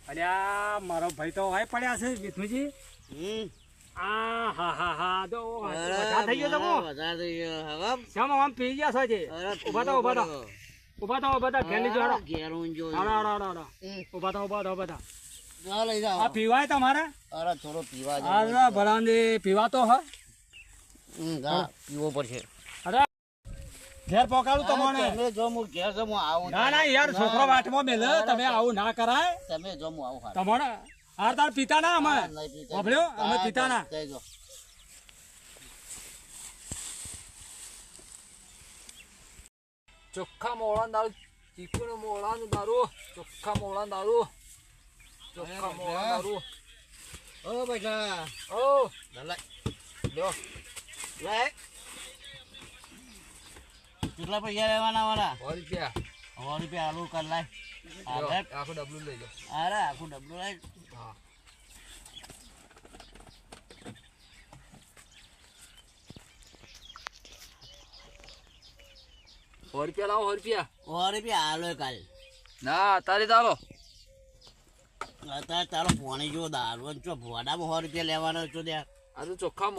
અલ્યા મારો ભાઈ તો હોય પડ્યા છે વિષ્ણુજી. આ હા હા હા તો વધારે થઈ ગયો તો વધારે થઈ ગયો હવે શામ આમ પી ગયા છો જે. ઉભા થો ઘેરની જોડો ઘેર ઊંજો ઉભા થો લઈ જાઓ આ પીવાય તમારે. અરે થોડો પીવા અરે ભલાને પીવાતો હ પીવો પડશે. અરે ઘેર પહોંચાડું તમને. તમે જો હું ઘેર જો હું આવું ના ના યાર છોકરો વાટમાં મેલે તમે આવું ના કરાય. તમે જો હું આવું તમારે હાર તાર પિતા ના અમે વાપર્યો અમે પિતા ના. ચોખ્ખા મોળા દારૂ ચીકુનો મોળાનું દારૂ ચોખ્ખા મોળા દારૂ ચોખ્ખા મોળા દારૂ. ઓ બેટા ઓ લ્યો લે કેટલા પૈસા લેવાના વાળા? 100 100 રૂપિયા રૂપિયા. આલુ કર લાય. આખું ડબલું લઈ લો. અરે આખું ડબલું લાય. હા 100 રૂપિયા લાવો. 100 રૂપિયા 100 રૂપિયા આલો કાલ. ના અત્યારે ચાલો. અત્યારે તારો પોણી જો દારૂ ચો ભોડામાં 100 રૂપિયા લેવાનો છો ત્યાં. આ તો ચોખ્ખા